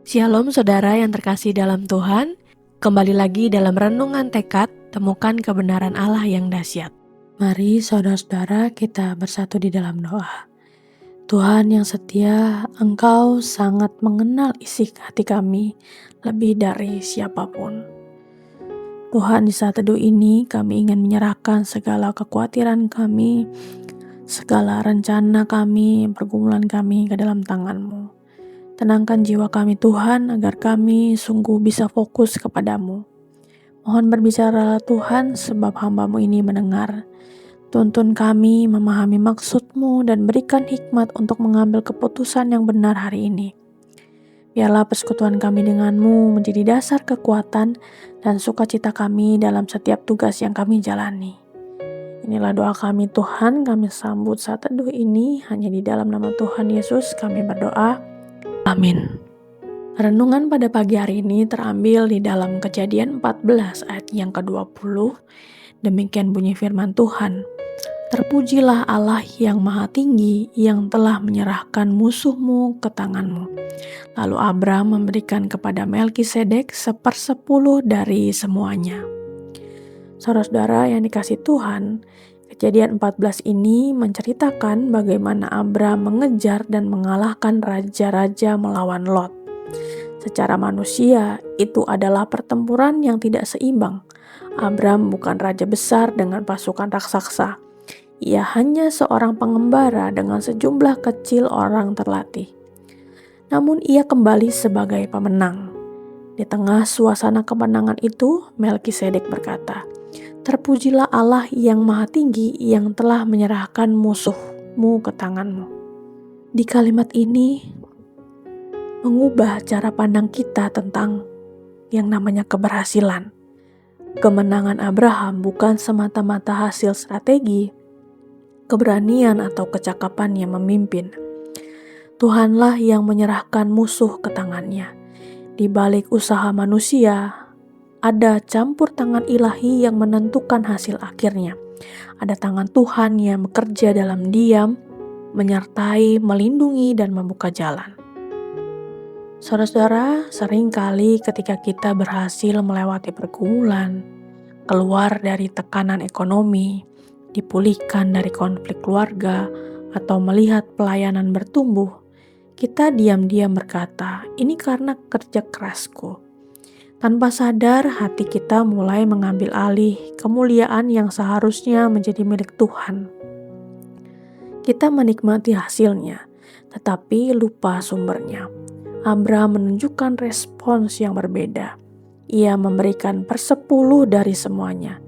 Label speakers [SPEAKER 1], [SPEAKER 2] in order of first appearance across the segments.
[SPEAKER 1] Shalom saudara yang terkasih dalam Tuhan, kembali lagi dalam renungan tekad, temukan kebenaran Allah yang dahsyat. Mari saudara-saudara kita bersatu di dalam doa. Tuhan yang setia, Engkau sangat mengenal isi hati kami lebih dari siapapun. Tuhan, di saat teduh ini kami ingin menyerahkan segala kekhawatiran kami, segala rencana kami, pergumulan kami ke dalam tangan-Mu. Tenangkan jiwa kami Tuhan, agar kami sungguh bisa fokus kepadamu. Mohon berbicara Tuhan, sebab hamba-Mu ini mendengar. Tuntun kami memahami maksud-Mu dan berikan hikmat untuk mengambil keputusan yang benar hari ini. Biarlah persekutuan kami dengan-Mu menjadi dasar kekuatan dan sukacita kami dalam setiap tugas yang kami jalani. Inilah doa kami Tuhan, kami sambut saat teduh ini, hanya di dalam nama Tuhan Yesus kami berdoa. Amin. Renungan pada pagi hari ini terambil di dalam Kejadian 14 ayat yang ke-20. Demikian bunyi firman Tuhan. Terpujilah Allah yang maha tinggi yang telah menyerahkan musuhmu ke tanganmu. Lalu Abram memberikan kepada Melkisedek 1/10 dari semuanya. Saudara-saudara yang dikasihi Tuhan, Kejadian 14 ini menceritakan bagaimana Abram mengejar dan mengalahkan raja-raja melawan Lot. Secara manusia, itu adalah pertempuran yang tidak seimbang. Abram bukan raja besar dengan pasukan raksasa. Ia hanya seorang pengembara dengan sejumlah kecil orang terlatih. Namun ia kembali sebagai pemenang. Di tengah suasana kemenangan itu, Melkisedek berkata, "Terpujilah Allah yang maha tinggi yang telah menyerahkan musuhmu ke tanganmu." Di kalimat ini mengubah cara pandang kita tentang yang namanya keberhasilan. Kemenangan Abraham bukan semata-mata hasil strategi, keberanian atau kecakapan yang memimpin. Tuhanlah yang menyerahkan musuh ke tangannya. Di balik usaha manusia, ada campur tangan ilahi yang menentukan hasil akhirnya. Ada tangan Tuhan yang bekerja dalam diam, menyertai, melindungi, dan membuka jalan. Saudara-saudara, seringkali ketika kita berhasil melewati pergumulan, keluar dari tekanan ekonomi, dipulihkan dari konflik keluarga, atau melihat pelayanan bertumbuh, kita diam-diam berkata, "Ini karena kerja kerasku." Tanpa sadar, hati kita mulai mengambil alih kemuliaan yang seharusnya menjadi milik Tuhan. Kita menikmati hasilnya, tetapi lupa sumbernya. Abram menunjukkan respons yang berbeda. Ia memberikan 1/10 dari semuanya.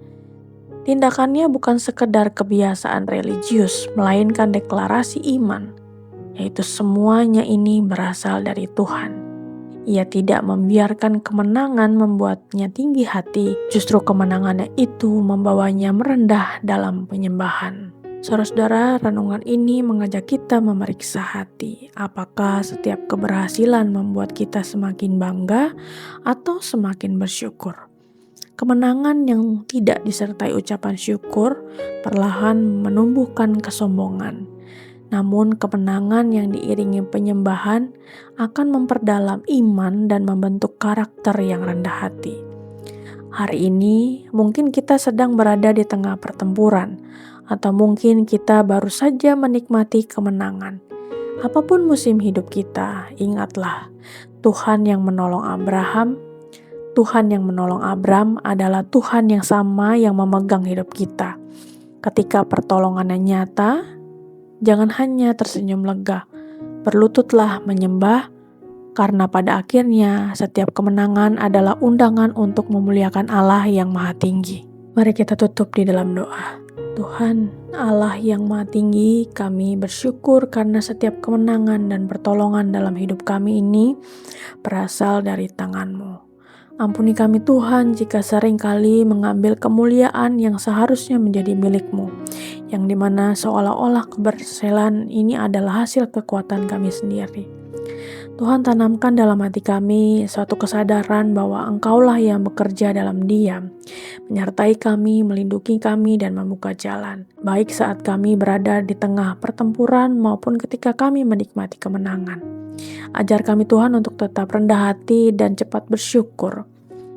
[SPEAKER 1] Tindakannya bukan sekedar kebiasaan religius, melainkan deklarasi iman, yaitu semuanya ini berasal dari Tuhan. Ia tidak membiarkan kemenangan membuatnya tinggi hati, justru kemenangannya itu membawanya merendah dalam penyembahan. Saudara-saudara, renungan ini mengajak kita memeriksa hati. Apakah setiap keberhasilan membuat kita semakin bangga atau semakin bersyukur? Kemenangan yang tidak disertai ucapan syukur perlahan menumbuhkan kesombongan. Namun kemenangan yang diiringi penyembahan akan memperdalam iman dan membentuk karakter yang rendah hati. Hari ini mungkin kita sedang berada di tengah pertempuran, atau mungkin kita baru saja menikmati kemenangan. Apapun musim hidup kita, ingatlah, Tuhan yang menolong Abram adalah Tuhan yang sama yang memegang hidup kita. Ketika pertolongannya nyata, jangan hanya tersenyum lega, berlututlah menyembah, karena pada akhirnya setiap kemenangan adalah undangan untuk memuliakan Allah yang maha tinggi. Mari kita tutup di dalam doa. Tuhan Allah yang maha tinggi, kami bersyukur karena setiap kemenangan dan pertolongan dalam hidup kami ini berasal dari tangan-Mu. Ampuni kami Tuhan jika seringkali mengambil kemuliaan yang seharusnya menjadi milik-Mu, yang dimana seolah-olah keberhasilan ini adalah hasil kekuatan kami sendiri. Tuhan, tanamkan dalam hati kami suatu kesadaran bahwa Engkaulah yang bekerja dalam diam, menyertai kami, melindungi kami, dan membuka jalan, baik saat kami berada di tengah pertempuran maupun ketika kami menikmati kemenangan. Ajar kami Tuhan untuk tetap rendah hati dan cepat bersyukur.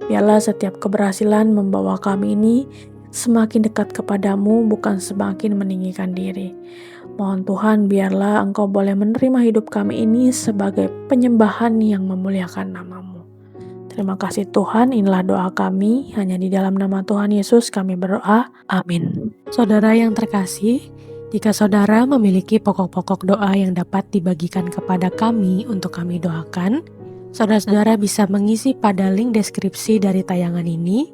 [SPEAKER 1] Biarlah setiap keberhasilan membawa kami ini semakin dekat kepadamu, bukan semakin meninggikan diri. Mohon Tuhan, biarlah Engkau boleh menerima hidup kami ini sebagai penyembahan yang memuliakan nama-Mu. Terima kasih Tuhan, inilah doa kami, hanya di dalam nama Tuhan Yesus kami berdoa, amin. Saudara yang terkasih, jika saudara memiliki pokok-pokok doa yang dapat dibagikan kepada kami untuk kami doakan, saudara-saudara bisa mengisi pada link deskripsi dari tayangan ini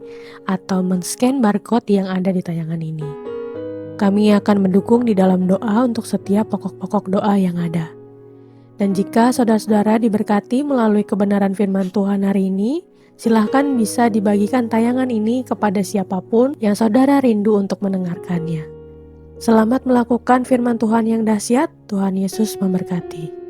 [SPEAKER 1] atau men-scan barcode yang ada di tayangan ini. Kami akan mendukung di dalam doa untuk setiap pokok-pokok doa yang ada. Dan jika saudara-saudara diberkati melalui kebenaran firman Tuhan hari ini, silahkan bisa dibagikan tayangan ini kepada siapapun yang saudara rindu untuk mendengarkannya. Selamat melakukan firman Tuhan yang dahsyat. Tuhan Yesus memberkati.